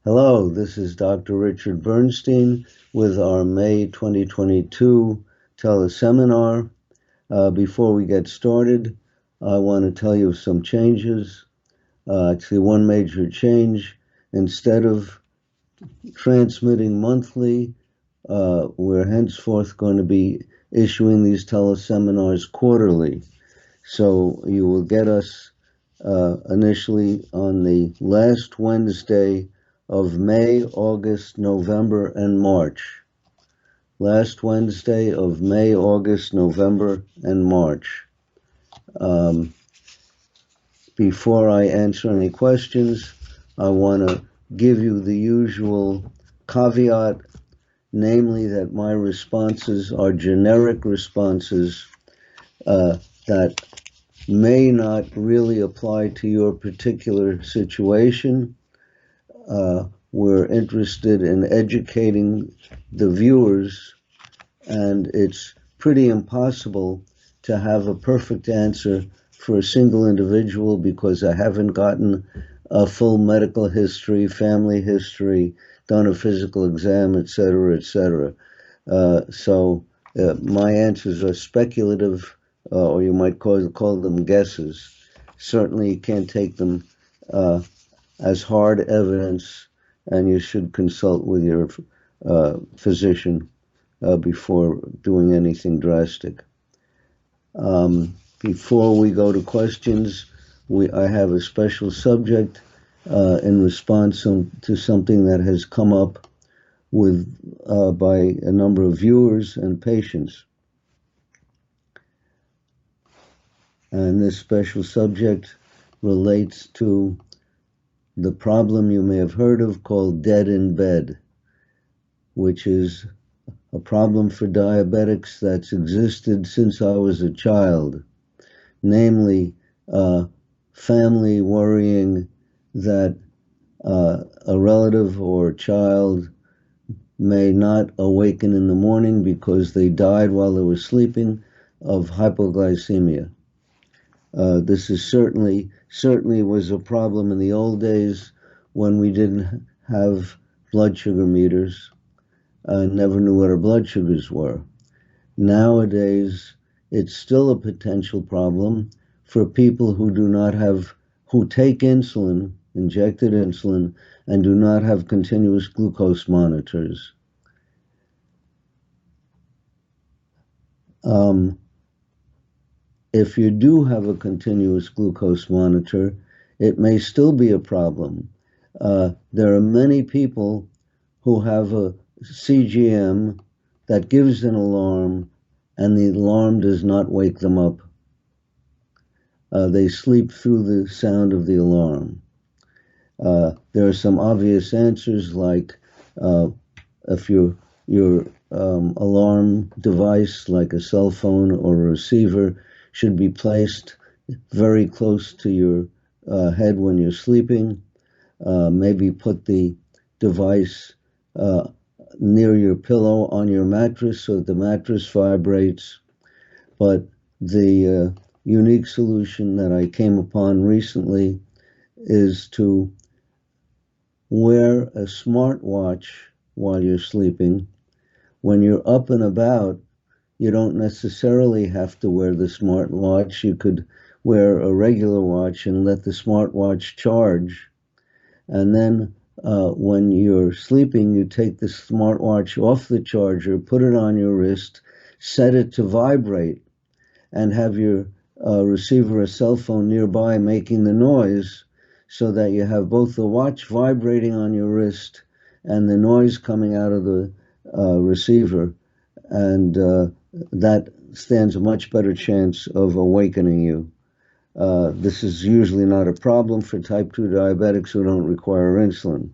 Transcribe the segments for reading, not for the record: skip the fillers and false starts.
Hello, this is Dr. Richard Bernstein with our May 2022 teleseminar. Before we get started, I want to tell you of some changes. Actually, one major change. Instead of transmitting monthly, we're henceforth going to be issuing these teleseminars quarterly. So you will get us initially on the last Wednesday of May, August, November, and March. Last Wednesday of May, August, November, and March. Before I answer any questions, I want to give you the usual caveat, namely that my responses are generic responses that may not really apply to your particular situation. We're interested in educating the viewers, and it's pretty impossible to have a perfect answer for a single individual because I haven't gotten a full medical history, family history, done a physical exam, etc., etc. So my answers are speculative, or you might call them guesses. Certainly, you can't take them as hard evidence, and you should consult with your physician before doing anything drastic. Before we go to questions, I have a special subject in response to something that has come up by a number of viewers and patients. And this special subject relates to the problem you may have heard of called dead in bed, which is a problem for diabetics that's existed since I was a child, namely family worrying that a relative or child may not awaken in the morning because they died while they were sleeping of hypoglycemia. This is certainly was a problem in the old days when we didn't have blood sugar meters and never knew what our blood sugars were. Nowadays, it's still a potential problem for people who who take insulin, injected insulin, and do not have continuous glucose monitors. If you do have a continuous glucose monitor, it may still be a problem. There are many people who have a CGM that gives an alarm, and the alarm does not wake them up. They sleep through the sound of the alarm. There are some obvious answers, like if your alarm device, like a cell phone or a receiver, should be placed very close to your head when you're sleeping. Maybe put the device near your pillow on your mattress so that the mattress vibrates. But the unique solution that I came upon recently is to wear a smartwatch while you're sleeping. When you're up and about, you don't necessarily have to wear the smartwatch. You could wear a regular watch and let the smartwatch charge. And then when you're sleeping, you take the smartwatch off the charger, put it on your wrist, set it to vibrate, and have your receiver or cell phone nearby making the noise, so that you have both the watch vibrating on your wrist and the noise coming out of the receiver, and that stands a much better chance of awakening you. This is usually not a problem for type 2 diabetics who don't require insulin.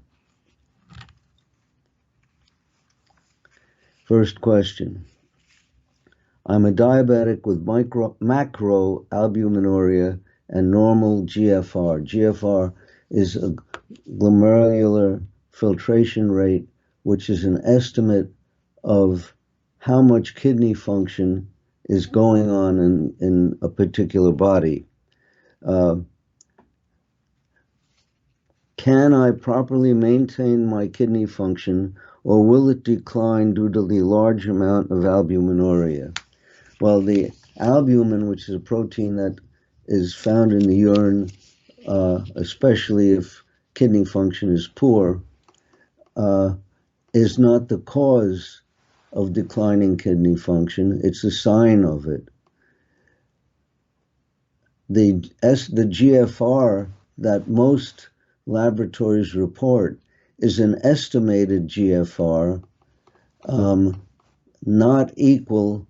First question. I'm a diabetic with macroalbuminuria and normal GFR. GFR is a glomerular filtration rate, which is an estimate of how much kidney function is going on in a particular body. Can I properly maintain my kidney function, or will it decline due to the large amount of albuminuria? Well, the albumin, which is a protein that is found in the urine, especially if kidney function is poor, is not the cause of declining kidney function. It's a sign of it. The GFR that most laboratories report is an estimated GFR, not equal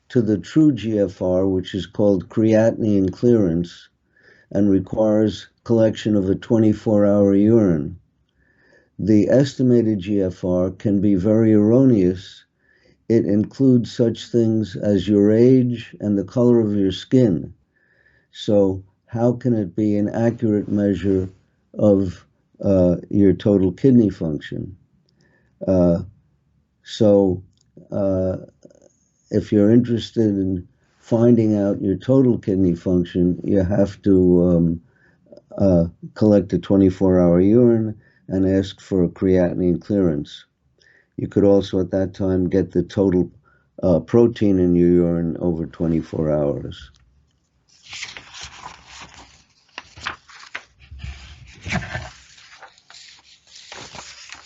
to the true GFR, which is called creatinine clearance and requires collection of a 24-hour urine. The estimated GFR can be very erroneous. It includes such things as your age and the color of your skin. So how can it be an accurate measure of your total kidney function? If you're interested in finding out your total kidney function, you have to collect a 24-hour urine and ask for a creatinine clearance. You could also at that time get the total protein in your urine over 24 hours.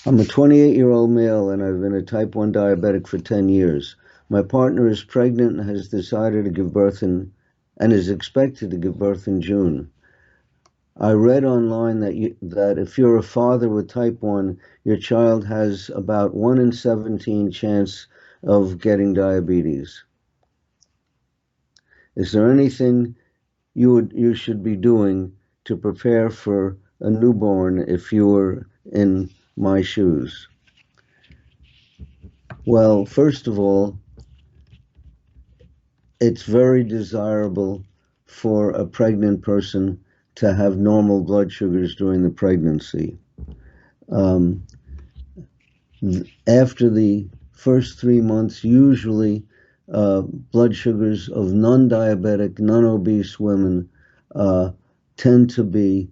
I'm a 28-year-old male and I've been a type 1 diabetic for 10 years. My partner is pregnant and has decided to give birth and is expected to give birth in June. I read online that if you're a father with type 1, your child has about 1 in 17 chance of getting diabetes. Is there anything you should be doing to prepare for a newborn if you were in my shoes? Well, first of all, it's very desirable for a pregnant person to have normal blood sugars during the pregnancy. After the first 3 months, usually blood sugars of non-diabetic, non-obese women tend to be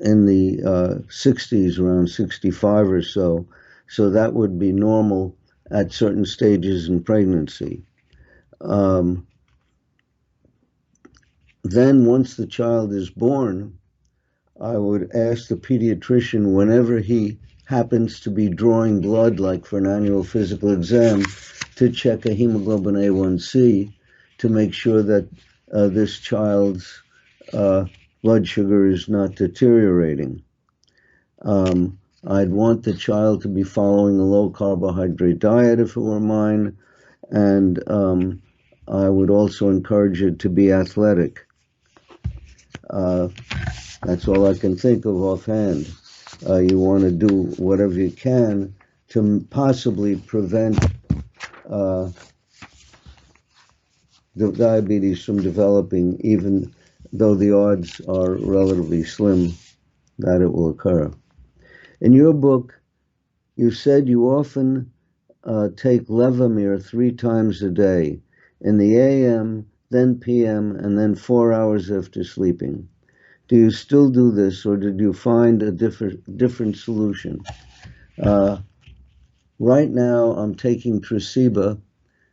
in the 60s, around 65 or so. So that would be normal at certain stages in pregnancy. Then once the child is born, I would ask the pediatrician, whenever he happens to be drawing blood, like for an annual physical exam, to check a hemoglobin A1C to make sure that this child's blood sugar is not deteriorating. I'd want the child to be following a low carbohydrate diet if it were mine, and I would also encourage it to be athletic. That's all I can think of offhand. You want to do whatever you can to possibly prevent the diabetes from developing, even though the odds are relatively slim that it will occur. In your book, you said you often take Levemir 3 times a day, in the AM, then PM, and then 4 hours after sleeping. Do you still do this, or did you find a different solution? Right now, I'm taking Tresiba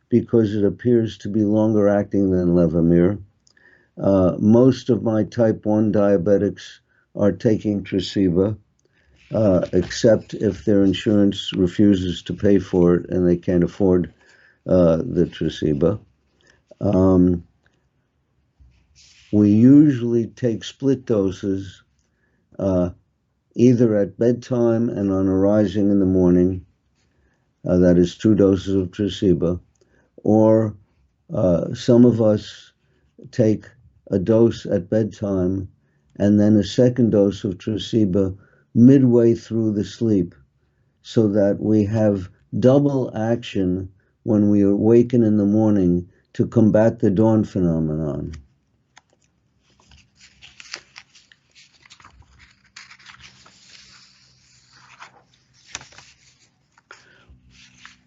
because it appears to be longer acting than Levemir. Most of my type 1 diabetics are taking Tresiba, except if their insurance refuses to pay for it and they can't afford the Tresiba. We usually take split doses, either at bedtime and on arising in the morning, that is 2 doses of Tresiba, or some of us take a dose at bedtime and then a second dose of Tresiba midway through the sleep, so that we have double action when we awaken in the morning to combat the dawn phenomenon.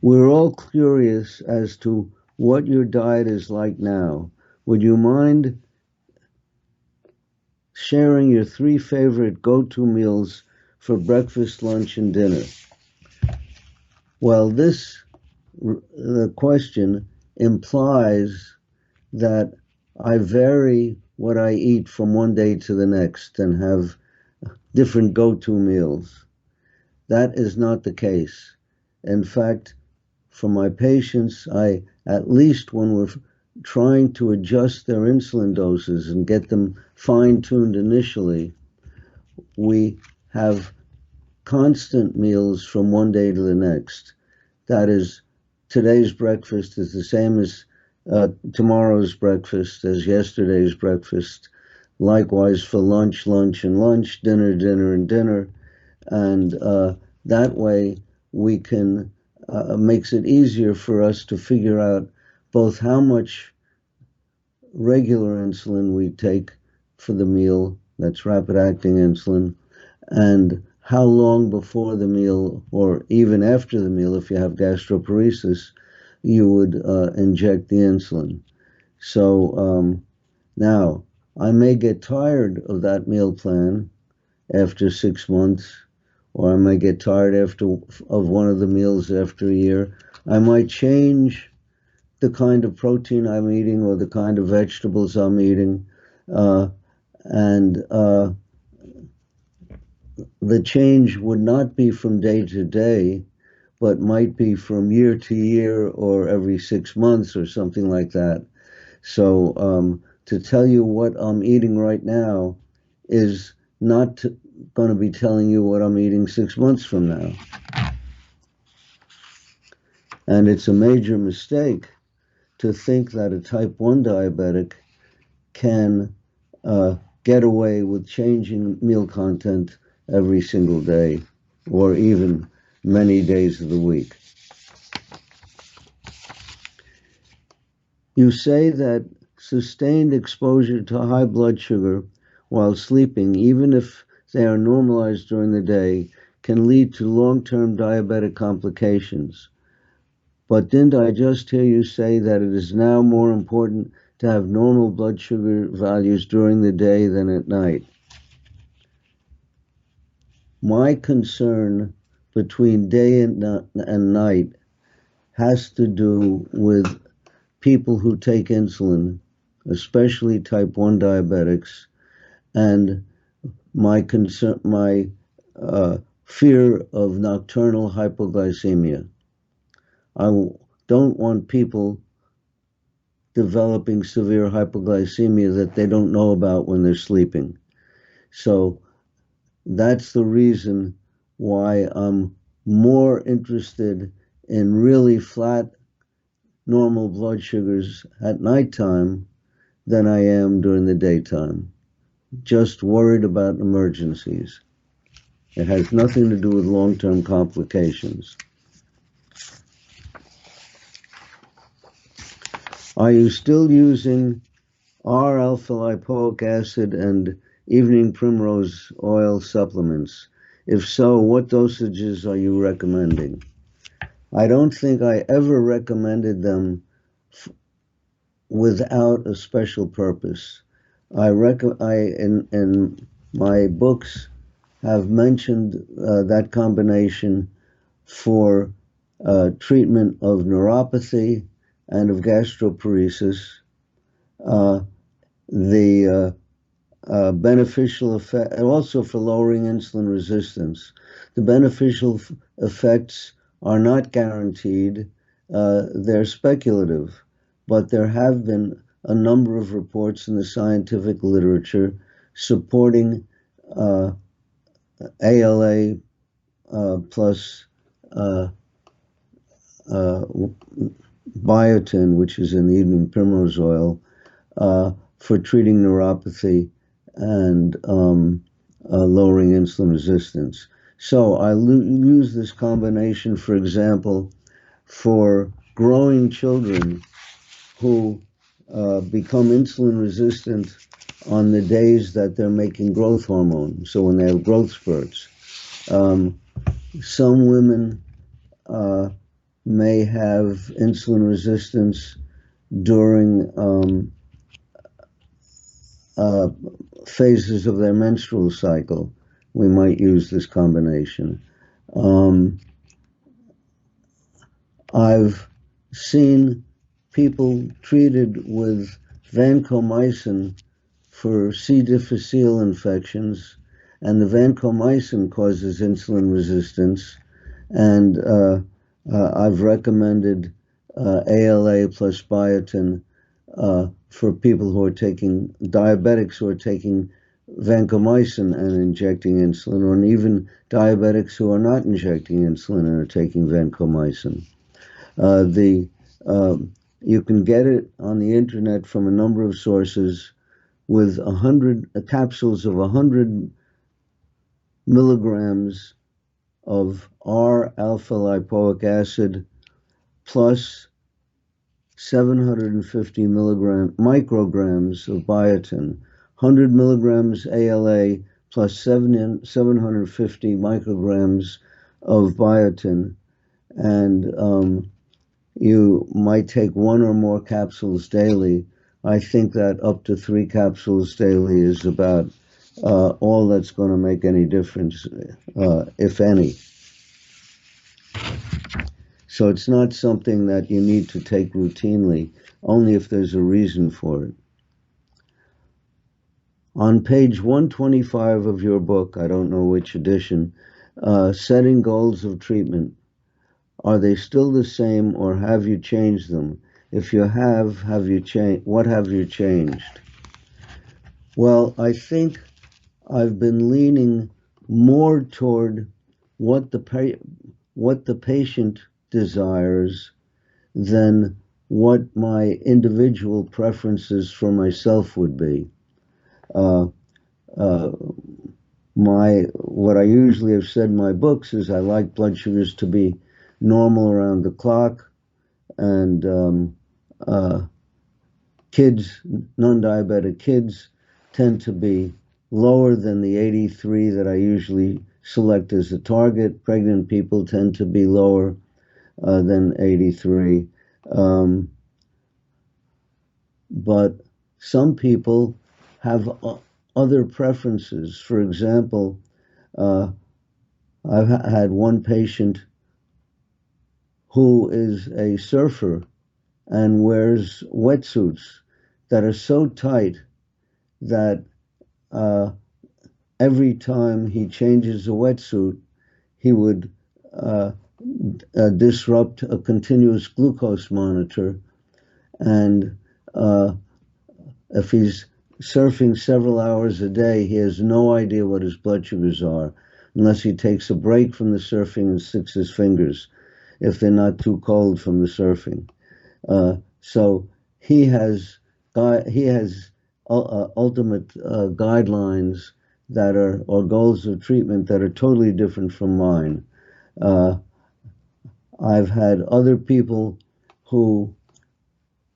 We're all curious as to what your diet is like now. Would you mind sharing your 3 favorite go-to meals for breakfast, lunch, and dinner. Well, this question implies that I vary what I eat from one day to the next and have different go-to meals. That is not the case. In fact, for my patients, at least when we're trying to adjust their insulin doses and get them fine-tuned initially, we have constant meals from one day to the next. That is, today's breakfast is the same as tomorrow's breakfast, as yesterday's breakfast. Likewise for lunch, lunch, and lunch, dinner, dinner, and dinner. And that way we can, makes it easier for us to figure out both how much regular insulin we take for the meal, that's rapid-acting insulin, and how long before the meal, or even after the meal, if you have gastroparesis, you would inject the insulin. So now, I may get tired of that meal plan after 6 months, or I might get tired of one of the meals after a year. I might change the kind of protein I'm eating or the kind of vegetables I'm eating, and the change would not be from day to day, but might be from year to year or every 6 months or something like that. So to tell you what I'm eating right now is not going to be telling you what I'm eating 6 months from now. And it's a major mistake to think that a type 1 diabetic can get away with changing meal content every single day or even many days of the week. You say that sustained exposure to high blood sugar while sleeping, even if they are normalized during the day, can lead to long-term diabetic complications. But didn't I just hear you say that it is now more important to have normal blood sugar values during the day than at night? My concern between day and night has to do with people who take insulin, especially type 1 diabetics, and my fear of nocturnal hypoglycemia. I don't want people developing severe hypoglycemia that they don't know about when they're sleeping. So that's the reason why I'm more interested in really flat normal blood sugars at nighttime than I am during the daytime. Just worried about emergencies. It has nothing to do with long-term complications. Are you still using R-alpha-lipoic acid and evening primrose oil supplements? If so, what dosages are you recommending? I don't think I ever recommended them without a special purpose. In my books have mentioned that combination for treatment of neuropathy and of gastroparesis. The beneficial effect, and also for lowering insulin resistance. The beneficial effects are not guaranteed. They're speculative, but there have been a number of reports in the scientific literature supporting ALA plus biotin, which is in the evening primrose oil, for treating neuropathy and lowering insulin resistance. So I use this combination, for example, for growing children who become insulin resistant on the days that they're making growth hormone, so when they have growth spurts. Some women may have insulin resistance during phases of their menstrual cycle, we might use this combination. Um, I've seen people treated with vancomycin for C. difficile infections, and the vancomycin causes insulin resistance. And I've recommended ALA plus biotin for people who are taking diabetics who are taking vancomycin and injecting insulin, or even diabetics who are not injecting insulin and are taking vancomycin. You can get it on the internet from a number of sources with 100 capsules of 100 milligrams of R-alpha lipoic acid plus 750 micrograms of biotin, 100 milligrams ALA plus 750 micrograms of biotin, and you might take one or more capsules daily. I think that up to 3 capsules daily is about all that's going to make any difference, if any. So it's not something that you need to take routinely, only if there's a reason for it. On page 125 of your book, I don't know which edition, setting goals of treatment. Are they still the same, or have you changed them? If you have you changed? What have you changed? Well, I think I've been leaning more toward what the patient desires than what my individual preferences for myself would be. What I usually have said in my books is I like blood sugars to be normal around the clock, and kids, non-diabetic kids, tend to be lower than the 83 that I usually select as a target. Pregnant people tend to be lower than 83. But some people have other preferences. For example, I've had one patient who is a surfer and wears wetsuits that are so tight that every time he changes a wetsuit, he would disrupt a continuous glucose monitor. And if he's surfing several hours a day, he has no idea what his blood sugars are unless he takes a break from the surfing and sticks his fingers, if they're not too cold from the surfing. So he has ultimate guidelines that are, or goals of treatment that are totally different from mine. I've had other people who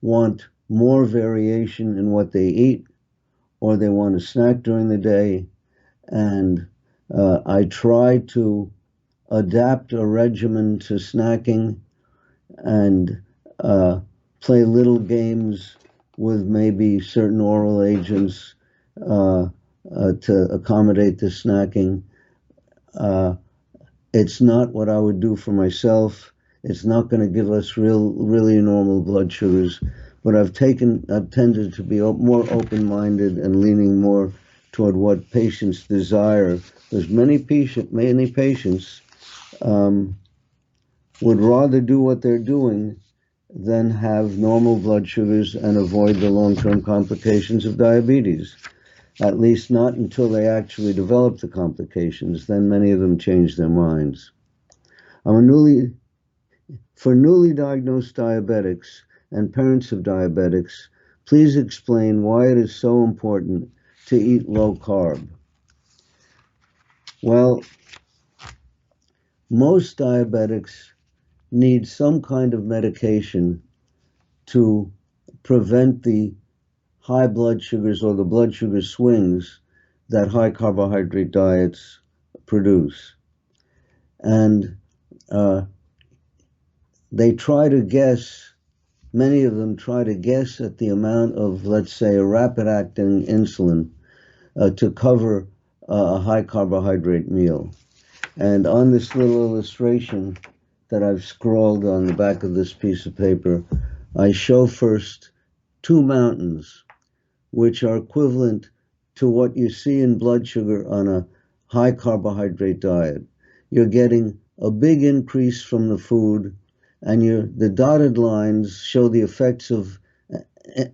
want more variation in what they eat, or they want to snack during the day, and I try to adapt a regimen to snacking and play little games with maybe certain oral agents to accommodate the snacking. It's not what I would do for myself. It's not going to give us really normal blood sugars, but I've tended to be more open-minded and leaning more toward what patients desire. Because many patients would rather do what they're doing than have normal blood sugars and avoid the long-term complications of diabetes. At least not until they actually develop the complications. Then many of them change their minds. For newly diagnosed diabetics and parents of diabetics, please explain why it is so important to eat low carb. Well, most diabetics need some kind of medication to prevent the high blood sugars or the blood sugar swings that high carbohydrate diets produce. And they try to guess, many of them try to guess at the amount of, let's say, a rapid acting insulin to cover a high carbohydrate meal. And on this little illustration that I've scrawled on the back of this piece of paper, I show first two mountains, which are equivalent to what you see in blood sugar on a high carbohydrate diet. You're getting a big increase from the food, and the dotted lines show the effects of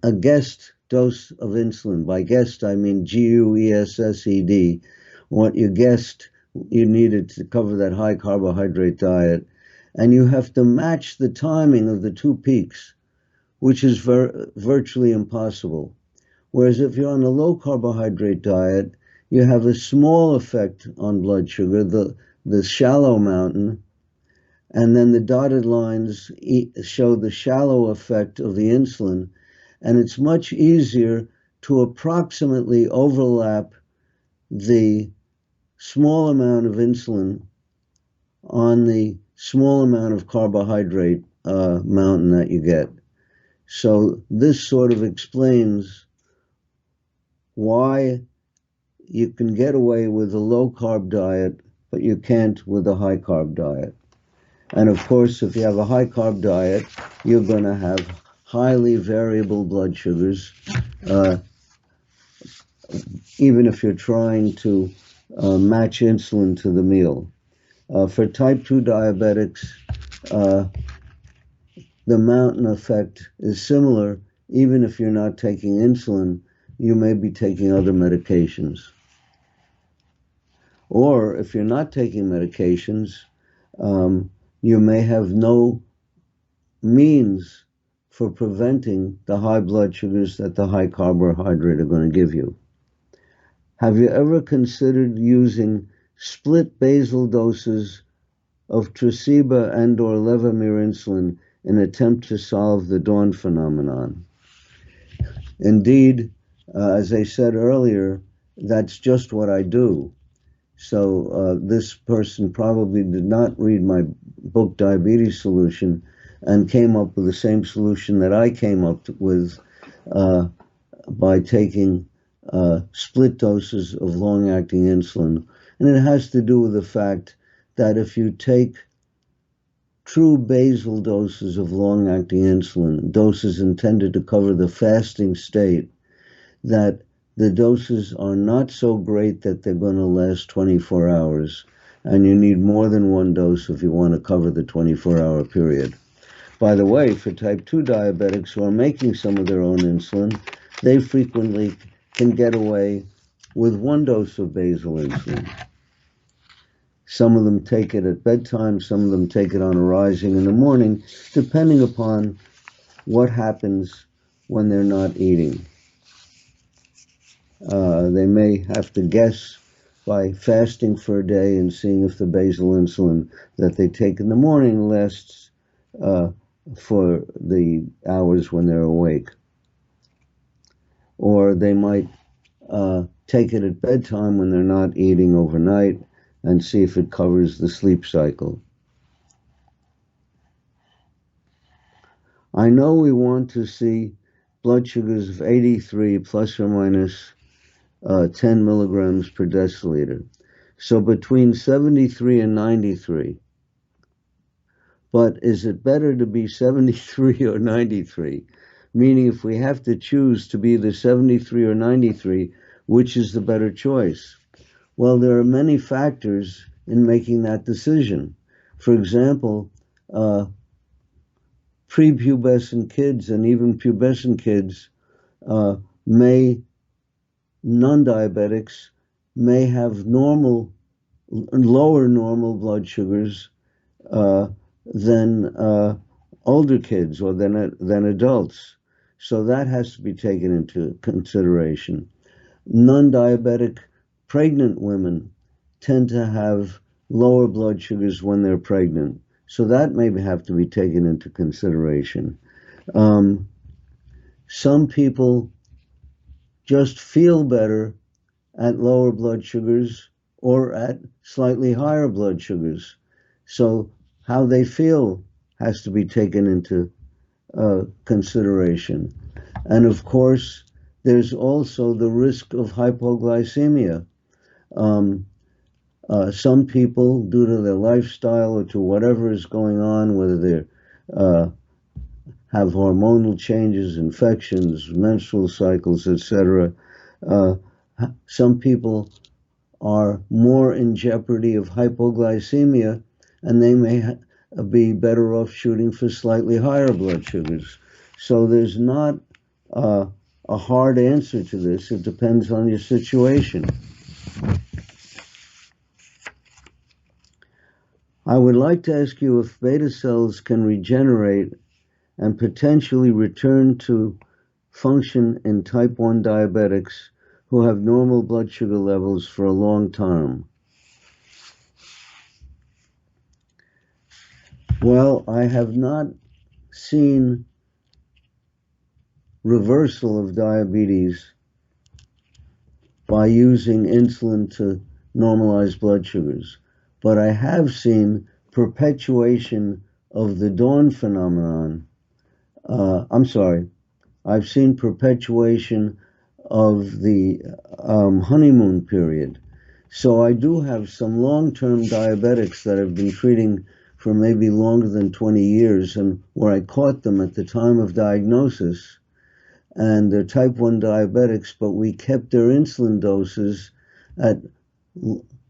a guessed dose of insulin. By guessed, I mean GUESSED, what you guessed you needed to cover that high carbohydrate diet. And you have to match the timing of the two peaks, which is virtually impossible. Whereas if you're on a low carbohydrate diet, you have a small effect on blood sugar, the shallow mountain, and then the dotted lines show the shallow effect of the insulin, and it's much easier to approximately overlap the small amount of insulin on the small amount of carbohydrate mountain that you get. So this sort of explains why you can get away with a low-carb diet, but you can't with a high-carb diet. And of course, if you have a high-carb diet, you're going to have highly variable blood sugars, even if you're trying to match insulin to the meal. For type 2 diabetics, the mountain effect is similar. Even if you're not taking insulin, you may be taking other medications. Or if you're not taking medications, you may have no means for preventing the high blood sugars that the high carbohydrate are going to give you. Have you ever considered using split basal doses of Tresiba and or Levemir insulin in an attempt to solve the dawn phenomenon? Indeed, as I said earlier, that's just what I do. So this person probably did not read my book, Diabetes Solution, and came up with the same solution that I came up with by taking split doses of long-acting insulin. And it has to do with the fact that if you take true basal doses of long-acting insulin, doses intended to cover the fasting state, that the doses are not so great that they're going to last 24 hours, and you need more than one dose if you want to cover the 24-hour period. By the way, for type 2 diabetics who are making some of their own insulin, they frequently can get away with one dose of basal insulin. Some of them take it at bedtime, some of them take it on arising in the morning, depending upon what happens when they're not eating. They may have to guess by fasting for a day and seeing if the basal insulin that they take in the morning lasts for the hours when they're awake. Or they might take it at bedtime when they're not eating overnight and see if it covers the sleep cycle. I know we want to see blood sugars of 83 plus or minus 10 milligrams per deciliter. So between 73 and 93. But is it better to be 73 or 93? Meaning if we have to choose to be the 73 or 93, which is the better choice? Well, there are many factors in making that decision. For example, prepubescent kids and even pubescent kids non-diabetics may have lower normal blood sugars than older kids or than adults. So that has to be taken into consideration. Non-diabetic pregnant women tend to have lower blood sugars when they're pregnant. So that may have to be taken into consideration. Some people just feel better at lower blood sugars or at slightly higher blood sugars. So how they feel has to be taken into consideration. And of course, there's also the risk of hypoglycemia. Um, some people, due to their lifestyle or to whatever is going on, whether they have hormonal changes, infections, menstrual cycles, etc., uh, some people are more in jeopardy of hypoglycemia, and they may be better off shooting for slightly higher blood sugars. So there's not uh, a hard answer to this. It depends on your situation. I would like to ask you if beta cells can regenerate and potentially return to function in type 1 diabetics who have normal blood sugar levels for a long time. Well, I have not seen reversal of diabetes by using insulin to normalize blood sugars, but I have seen perpetuation of the dawn phenomenon. I've seen perpetuation of the honeymoon period. So I do have some long-term diabetics that I've been treating for maybe longer than 20 years, and where I caught them at the time of diagnosis, and they're type 1 diabetics, but we kept their insulin doses at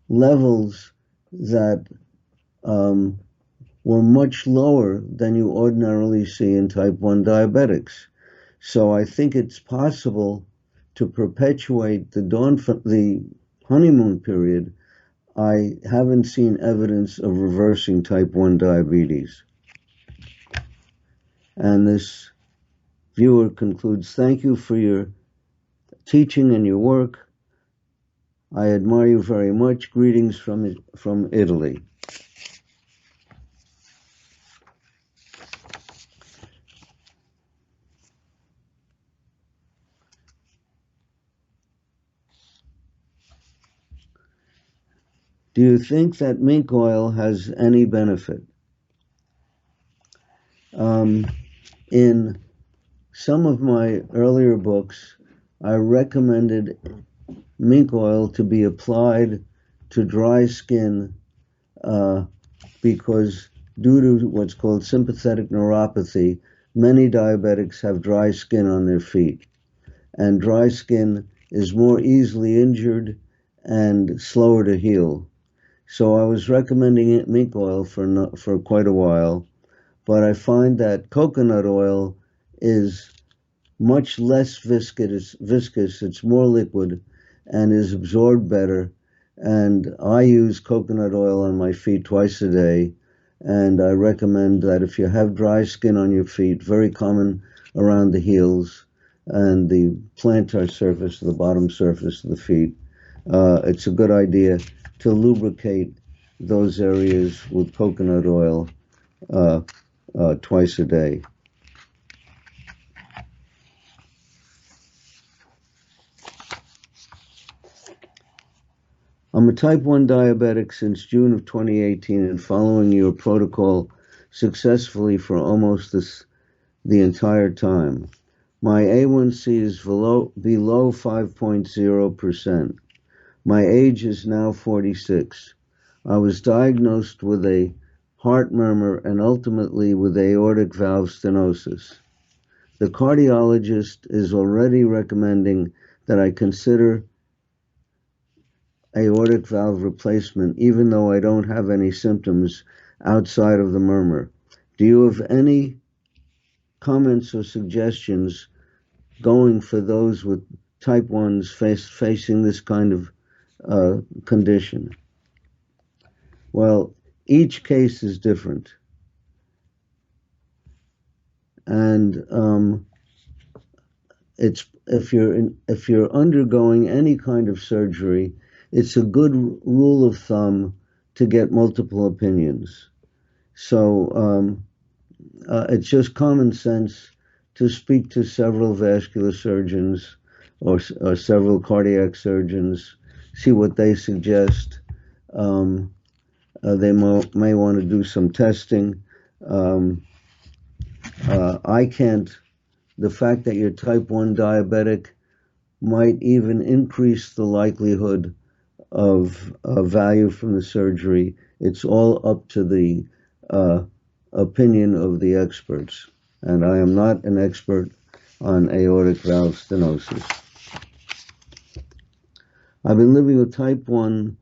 levels that were much lower than you ordinarily see in type 1 diabetics. So I think it's possible to perpetuate the honeymoon period. I haven't seen evidence of reversing type 1 diabetes. And this viewer concludes, thank you for your teaching and your work. I admire you very much. Greetings from Italy. Do you think that mink oil has any benefit? In some of my earlier books, I recommended mink oil to be applied to dry skin because due to what's called sympathetic neuropathy, many diabetics have dry skin on their feet. And dry skin is more easily injured and slower to heal. So I was recommending mink oil for quite a while, but I find that coconut oil is much less viscous, it's more liquid and is absorbed better. And I use coconut oil on my feet twice a day, and I recommend that if you have dry skin on your feet, very common around the heels and the plantar surface, the bottom surface of the feet, it's a good idea to lubricate those areas with coconut oil twice a day. I'm a type 1 diabetic since June of 2018 and following your protocol successfully for almost the entire time. My A1C is below 5.0%. My age is now 46. I was diagnosed with a heart murmur and ultimately with aortic valve stenosis. The cardiologist is already recommending that I consider aortic valve replacement, even though I don't have any symptoms outside of the murmur. Do you have any comments or suggestions going for those with type 1s facing this kind of condition? Well, each case is different. And if you're undergoing any kind of surgery, it's a good rule of thumb to get multiple opinions. So it's just common sense to speak to several vascular surgeons or several cardiac surgeons, see what they suggest. They may want to do some testing. I can't. The fact that you're type 1 diabetic might even increase the likelihood of value from the surgery. It's all up to the uh, opinion of the experts. And I am not an expert on aortic valve stenosis. I've been living with type 1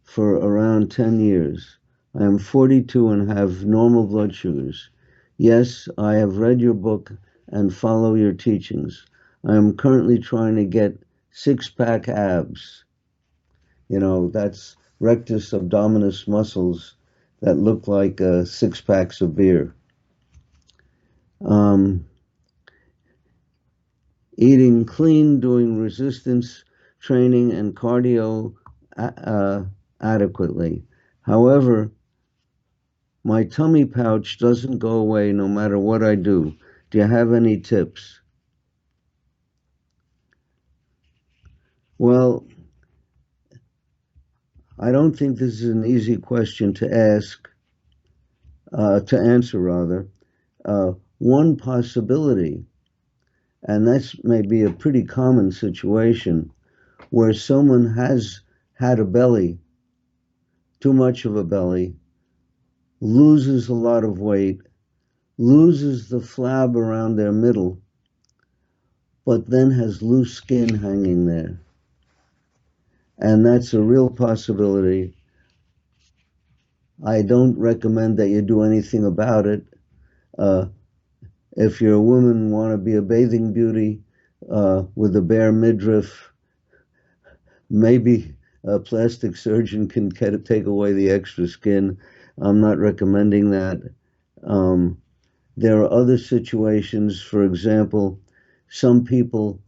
for around 10 years. I am 42 and have normal blood sugars. Yes, I have read your book and follow your teachings. I am currently trying to get six-pack abs. You know, that's rectus abdominis muscles that look like six packs of beer. Eating clean, doing resistance training and cardio adequately. However, my tummy pouch doesn't go away no matter what I do. Do you have any tips? Well, I don't think this is an easy question to answer rather. One possibility, and that's maybe a pretty common situation, where someone has had a belly, too much of a belly, loses a lot of weight, loses the flab around their middle, but then has loose skin hanging there. And that's a real possibility. I don't recommend that you do anything about it. If you're a woman, want to be a bathing beauty with a bare midriff, maybe a plastic surgeon can take away the extra skin. I'm not recommending that. There are other situations, for example, some people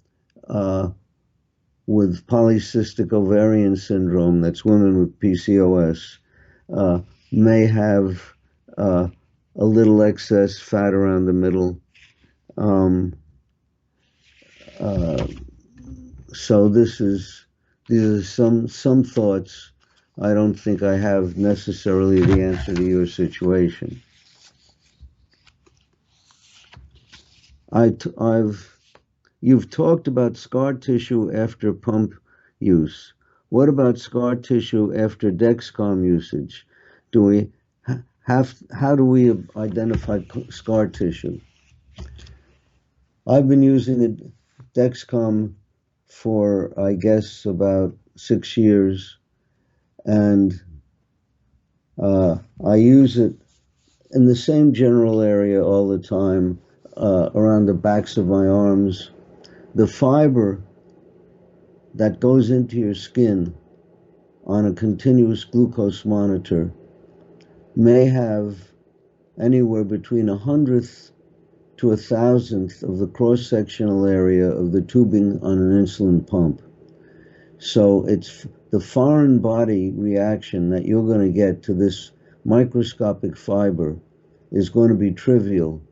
with polycystic ovarian syndrome, that's women with PCOS, may have a little excess fat around the middle. So these are some thoughts. I don't think I have necessarily the answer to your situation. You've talked about scar tissue after pump use. What about scar tissue after Dexcom usage? How do we identify scar tissue? I've been using the Dexcom for, I guess, about 6 years, and I use it in the same general area all the time, around the backs of my arms. The fiber that goes into your skin on a continuous glucose monitor may have anywhere between 100th to 1,000th of the cross-sectional area of the tubing on an insulin pump. So it's the foreign body reaction that you're going to get to this microscopic fiber is going to be trivial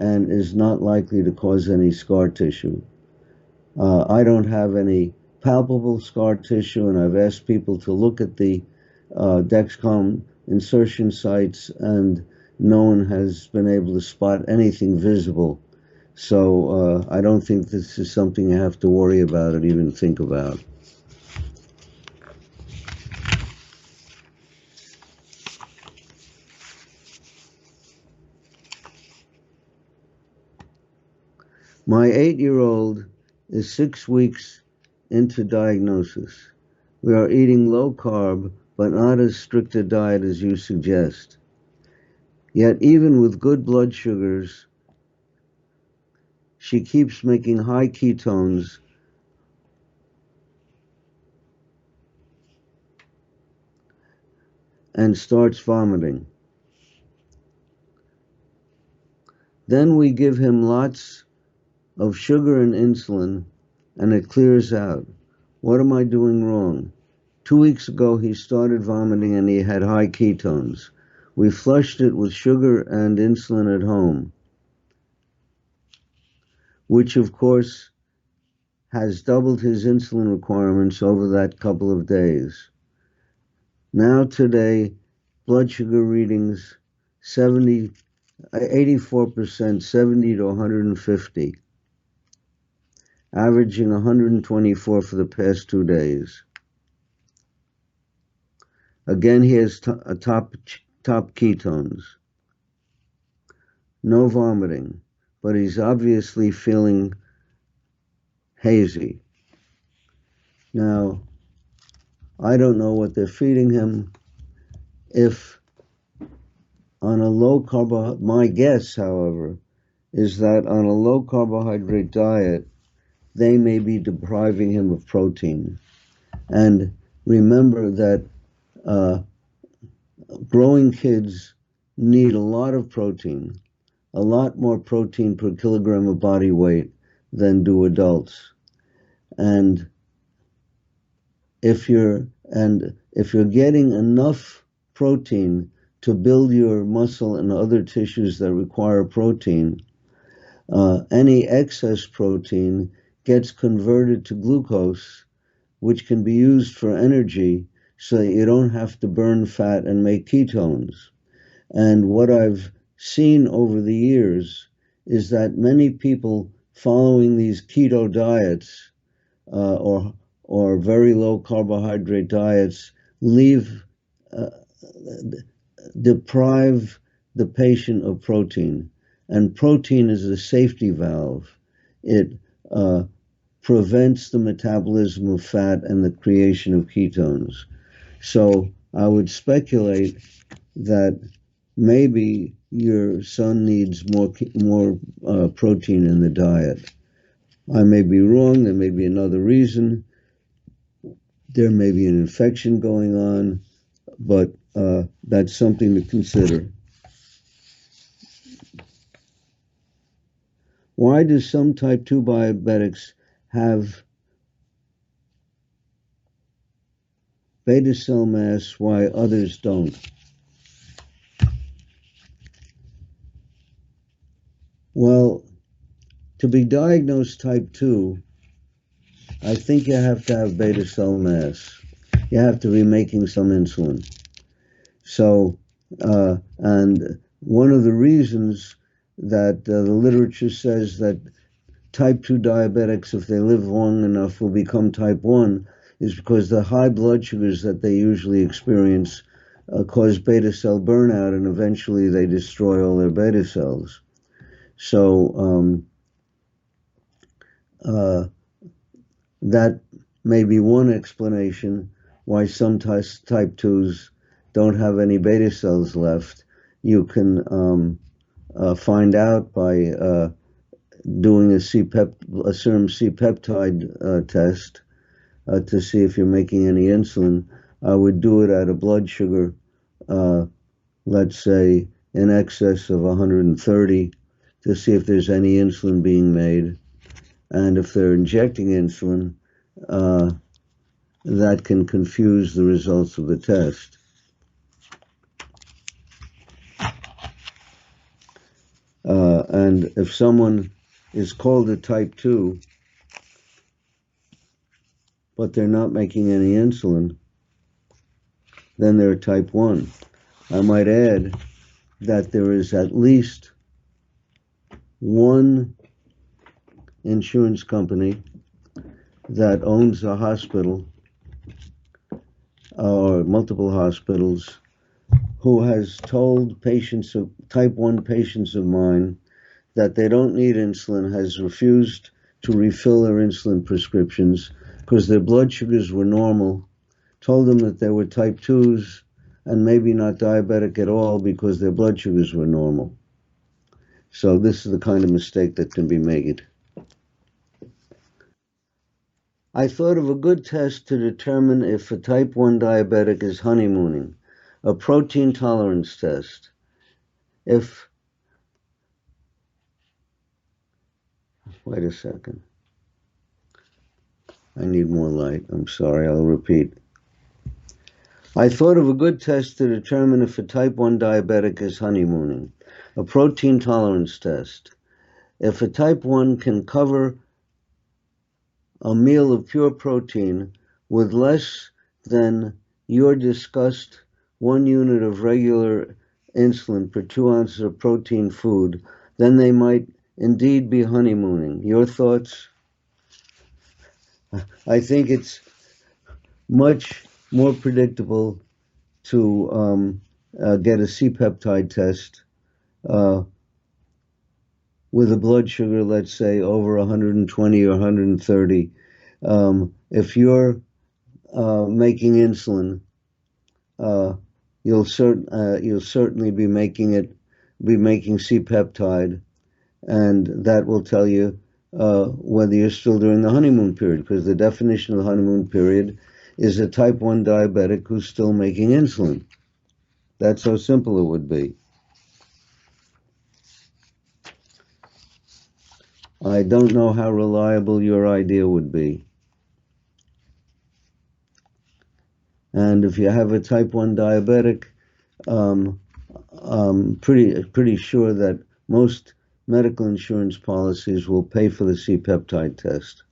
and is not likely to cause any scar tissue. I don't have any palpable scar tissue, and I've asked people to look at the Dexcom insertion sites, and no one has been able to spot anything visible. So I don't think this is something you have to worry about or even think about. My 8-year-old is 6 weeks into diagnosis. We are eating low carb, but not as strict a diet as you suggest. Yet even with good blood sugars, she keeps making high ketones and starts vomiting. Then we give him lots of sugar and insulin, and it clears out. What am I doing wrong? 2 weeks ago, he started vomiting and he had high ketones. We flushed it with sugar and insulin at home, which of course has doubled his insulin requirements over that couple of days. Now today, blood sugar readings 84%, 70 to 150. averaging 124 for the past 2 days. Again, he has top ketones. No vomiting, but he's obviously feeling hazy. Now, I don't know what they're feeding him. If on a low carbohydrate, my guess, however, is that on a low carbohydrate diet, they may be depriving him of protein. And remember that growing kids need a lot of protein, a lot more protein per kilogram of body weight than do adults. And if you're getting enough protein to build your muscle and other tissues that require protein, any excess protein gets converted to glucose, which can be used for energy so that you don't have to burn fat and make ketones. And what I've seen over the years is that many people following these keto diets or very low carbohydrate diets deprive the patient of protein. And protein is a safety valve. It prevents the metabolism of fat and the creation of ketones. So I would speculate that maybe your son needs more protein in the diet. I may be wrong. There may be another reason. There may be an infection going on, but that's something to consider. Why do some type 2 diabetics have beta cell mass, why others don't? Well, to be diagnosed type 2, I think you have to have beta cell mass. You have to be making some insulin. So, and one of the reasons that the literature says that type 2 diabetics, if they live long enough, will become type 1 is because the high blood sugars that they usually experience cause beta cell burnout, and eventually they destroy all their beta cells. So that may be one explanation why some type 2s don't have any beta cells left. You can find out by doing a serum C-peptide test to see if you're making any insulin. I would do it at a blood sugar, let's say, in excess of 130 to see if there's any insulin being made. And if they're injecting insulin, that can confuse the results of the test. And if someone is called a type 2, but they're not making any insulin, then they're type 1. I might add that there is at least one insurance company that owns a hospital or multiple hospitals who has told patients of type 1 patients of mine that they don't need insulin, has refused to refill their insulin prescriptions because their blood sugars were normal, told them that they were type 2s and maybe not diabetic at all because their blood sugars were normal. So this is the kind of mistake that can be made. I thought of a good test to determine if a type 1 diabetic is honeymooning, a protein tolerance test. Wait a second. I need more light. I'm sorry, I'll repeat. I thought of a good test to determine if a type 1 diabetic is honeymooning, a protein tolerance test. If a type 1 can cover a meal of pure protein with less than your discussed 1 unit of regular insulin per 2 ounces of protein food, then they might indeed be honeymooning. Your thoughts? I think it's much more predictable to get a C-peptide test uh, with a blood sugar, let's say, over 120 or 130. If you're making insulin, uh, you'll certainly be making C-peptide, and that will tell you whether you're still during the honeymoon period, because the definition of the honeymoon period is a type 1 diabetic who's still making insulin. That's how simple it would be. I don't know how reliable your idea would be. And if you have a type 1 diabetic, I'm pretty sure that most medical insurance policies will pay for the C-peptide test.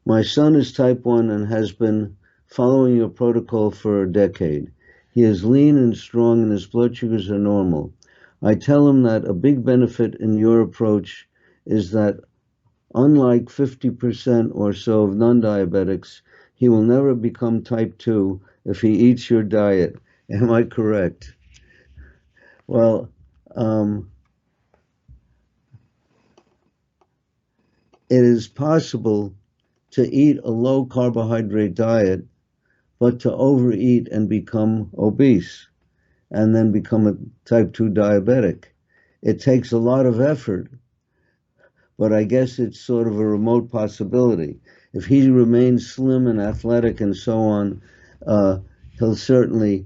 My son is type 1 and has been following your protocol for a decade. He is lean and strong and his blood sugars are normal. I tell him that a big benefit in your approach is that unlike 50% or so of non-diabetics, he will never become type 2 if he eats your diet. Am I correct? Well, it is possible to eat a low carbohydrate diet, but to overeat and become obese and then become a type 2 diabetic. It takes a lot of effort, but I guess it's sort of a remote possibility. If he remains slim and athletic and so on, he'll certainly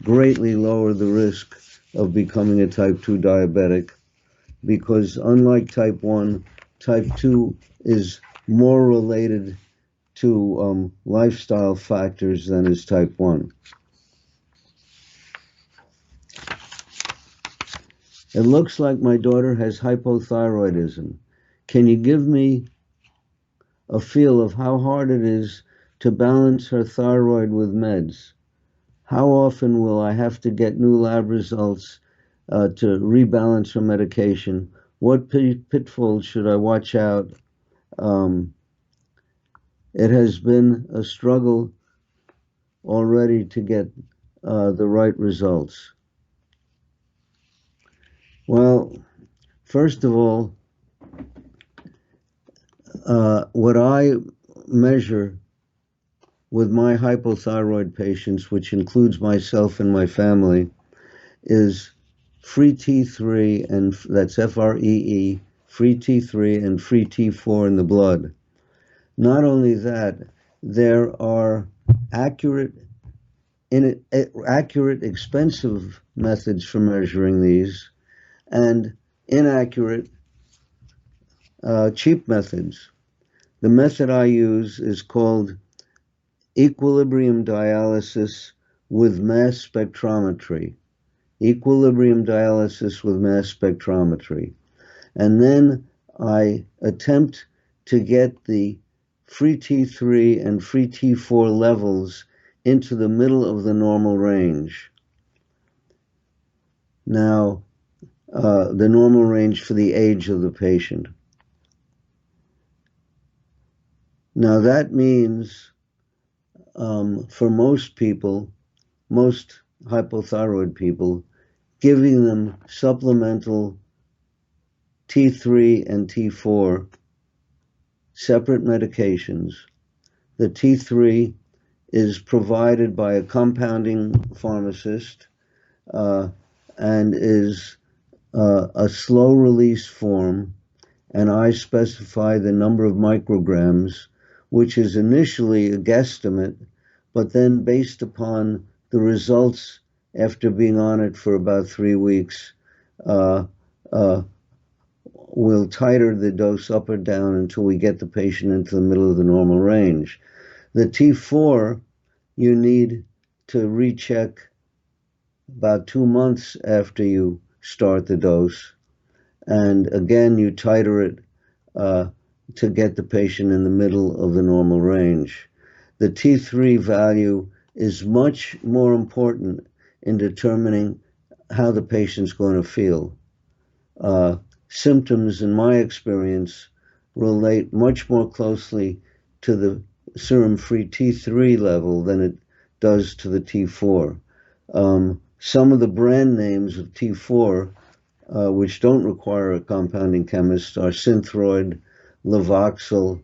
greatly lower the risk of becoming a type 2 diabetic, because unlike type 1, type 2 is more related to lifestyle factors than is type 1. It looks like my daughter has hypothyroidism. Can you give me a feel of how hard it is to balance her thyroid with meds? How often will I have to get new lab results to rebalance her medication? What pitfalls should I watch out? It has been a struggle already to get the right results. Well, first of all, what I measure with my hypothyroid patients, which includes myself and my family, is free T3, and that's FREE, free T3 and free T4 in the blood. Not only that, there are accurate, expensive methods for measuring these, and inaccurate, cheap methods. The method I use is called equilibrium dialysis with mass spectrometry. Equilibrium dialysis with mass spectrometry. And then I attempt to get the free T3 and free T4 levels into the middle of the normal range. Now, the normal range for the age of the patient. Now that means for most people, most hypothyroid people, giving them supplemental T3 and T4 separate medications. The T3 is provided by a compounding pharmacist and is a slow release form, and I specify the number of micrograms, which is initially a guesstimate, but then based upon the results after being on it for about 3 weeks, we'll tighter the dose up or down until we get the patient into the middle of the normal range. The T4, you need to recheck about 2 months after you start the dose. And again, you tighter it to get the patient in the middle of the normal range. The T3 value is much more important in determining how the patient's going to feel. Symptoms, in my experience, relate much more closely to the serum free T3 level than it does to the T4. Some of the brand names of T4, which don't require a compounding chemist, are Synthroid, Levoxyl,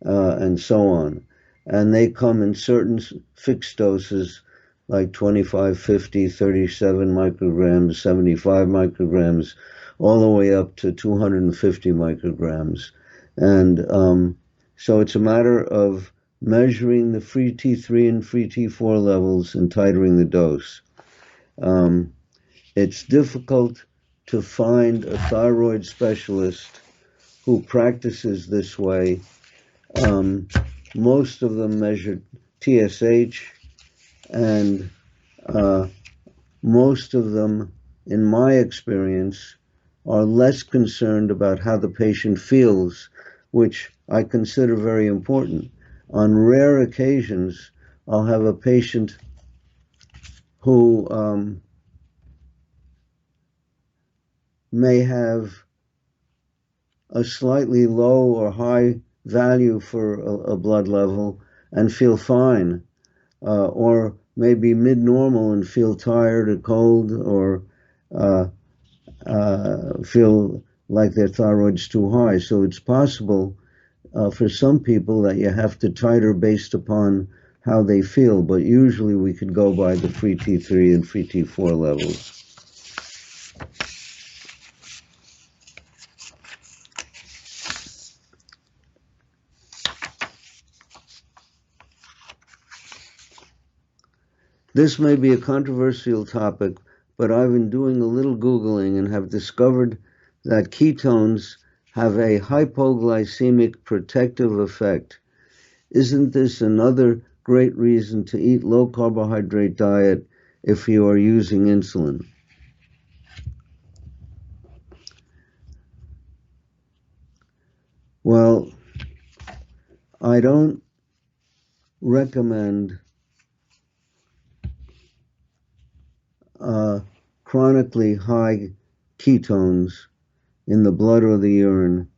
and so on. And they come in certain fixed doses like 25, 50, 37 micrograms, 75 micrograms, all the way up to 250 micrograms. And so it's a matter of measuring the free T3 and free T4 levels and titering the dose. It's difficult to find a thyroid specialist who practices this way. Most of them measure TSH, and most of them, in my experience, are less concerned about how the patient feels, which I consider very important. On rare occasions, I'll have a patient who may have a slightly low or high value for a blood level and feel fine, or maybe mid-normal and feel tired or cold, or feel like their thyroid's too high. So it's possible for some people that you have to titer based upon how they feel, but usually we could go by the free T3 and free T4 levels. This may be a controversial topic, but I've been doing a little Googling and have discovered that ketones have a hypoglycemic protective effect. Isn't this another great reason to eat low carbohydrate diet if you are using insulin? Well, I don't recommend chronically high ketones in the blood or the urine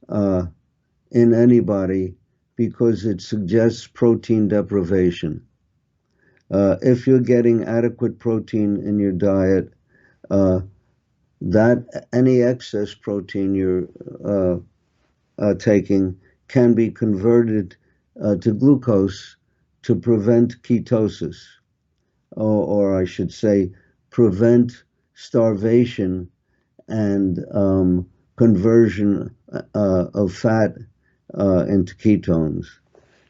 in anybody because it suggests protein deprivation. If you're getting adequate protein in your diet, that any excess protein you're taking can be converted to glucose to prevent ketosis, or I should say, prevent starvation and conversion of fat into ketones.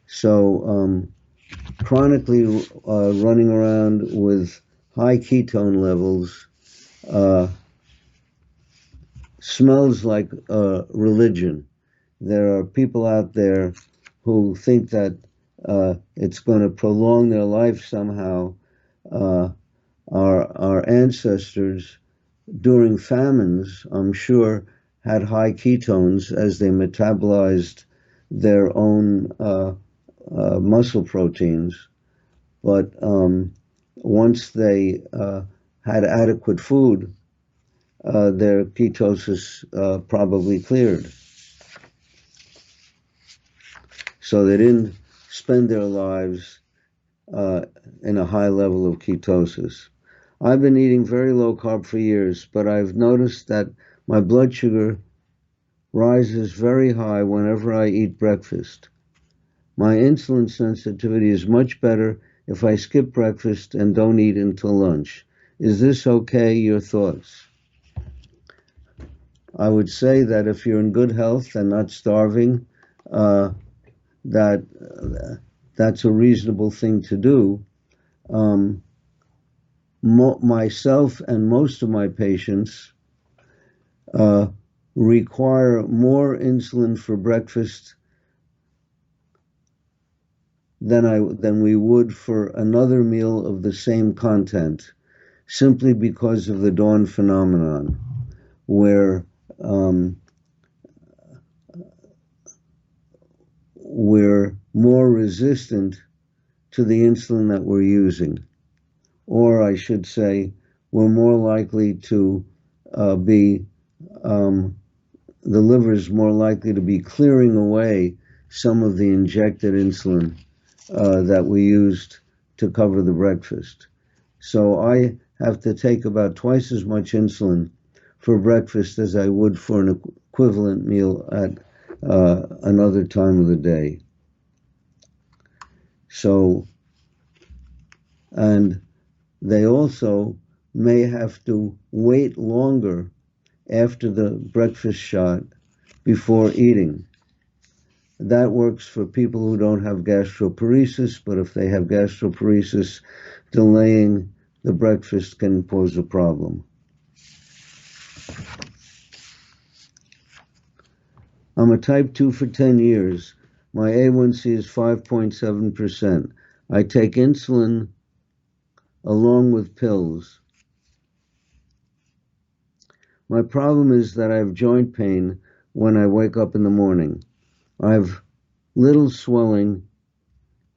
So chronically running around with high ketone levels smells like religion. There are people out there who think that it's going to prolong their life somehow. Our ancestors during famines, I'm sure, had high ketones as they metabolized their own muscle proteins. But once they had adequate food, their ketosis probably cleared. So they didn't spend their lives in a high level of ketosis. I've been eating very low carb for years, but I've noticed that my blood sugar rises very high whenever I eat breakfast. My insulin sensitivity is much better if I skip breakfast and don't eat until lunch. Is this okay? Your thoughts? I would say that if you're in good health and not starving, that's a reasonable thing to do. Myself and most of my patients require more insulin for breakfast than we would for another meal of the same content, simply because of the dawn phenomenon, where we're more resistant to the insulin that we're using. Or I should say, we're more likely to be the liver is more likely to be clearing away some of the injected insulin that we used to cover the breakfast. So I have to take about twice as much insulin for breakfast as I would for an equivalent meal at another time of the day. So, and they also may have to wait longer after the breakfast shot before eating. That works for people who don't have gastroparesis, but if they have gastroparesis, delaying the breakfast can pose a problem. I'm a type 2 for 10 years. My A1C is 5.7%. I take insulin along with pills. My problem is that I have joint pain when I wake up in the morning. I have little swelling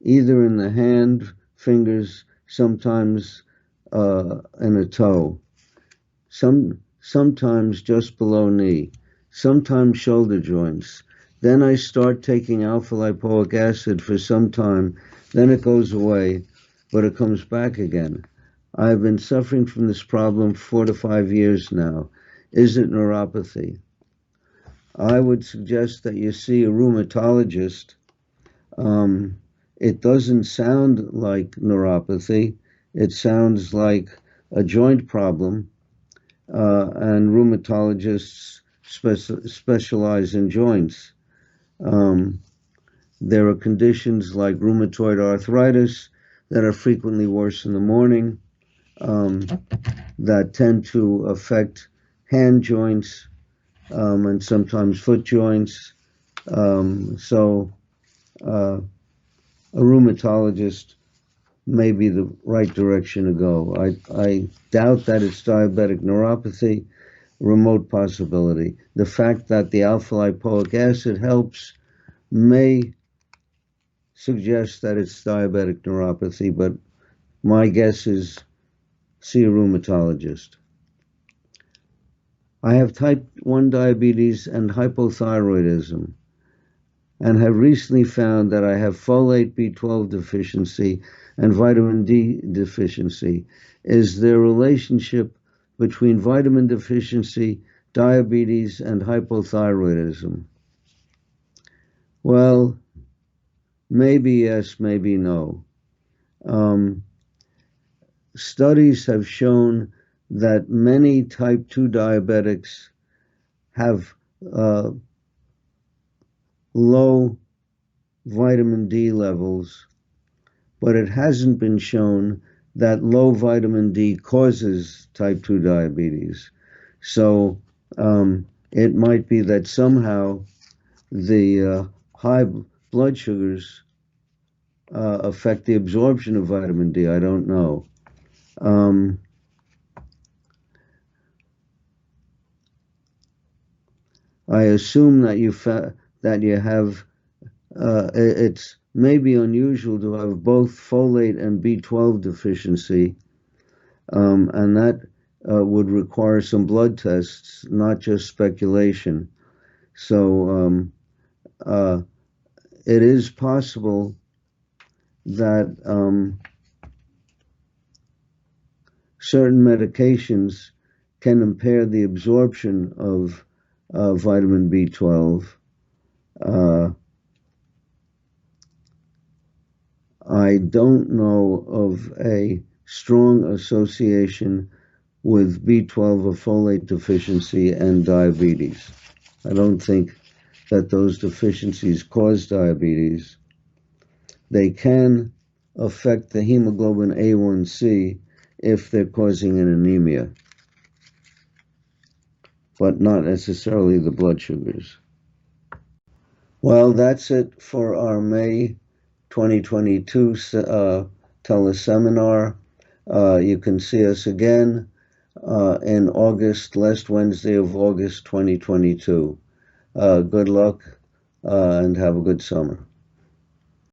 either in the hand, fingers, sometimes in a toe, sometimes just below knee, sometimes shoulder joints. Then I start taking alpha-lipoic acid for some time, then it goes away, but it comes back again. I've been suffering from this problem 4 to 5 years now. Is it neuropathy? I would suggest that you see a rheumatologist. It doesn't sound like neuropathy. It sounds like a joint problem, and rheumatologists specialize in joints. There are conditions like rheumatoid arthritis that are frequently worse in the morning, that tend to affect hand joints, and sometimes foot joints. So a rheumatologist may be the right direction to go. I doubt that it's diabetic neuropathy, remote possibility. The fact that the alpha-lipoic acid helps may suggest that it's diabetic neuropathy, but my guess is see a rheumatologist. I have type 1 diabetes and hypothyroidism, and have recently found that I have folate B12 deficiency and vitamin D deficiency. Is there a relationship between vitamin deficiency, diabetes, and hypothyroidism? Well, maybe yes, maybe no. Studies have shown that many type 2 diabetics have low vitamin D levels, but it hasn't been shown that low vitamin D causes type 2 diabetes. So it might be that somehow the high blood sugars affect the absorption of vitamin D. I don't know. I assume that you have, it's maybe unusual to have both folate and B12 deficiency, and that would require some blood tests, not just speculation. So it is possible that certain medications can impair the absorption of vitamin B12. I don't know of a strong association with B12 or folate deficiency and diabetes. I don't think that those deficiencies cause diabetes. They can affect the hemoglobin A1C if they're causing an anemia, but not necessarily the blood sugars. Well, that's it for our May 2022 teleseminar. You can see us again in August, last Wednesday of August 2022. Good luck and have a good summer.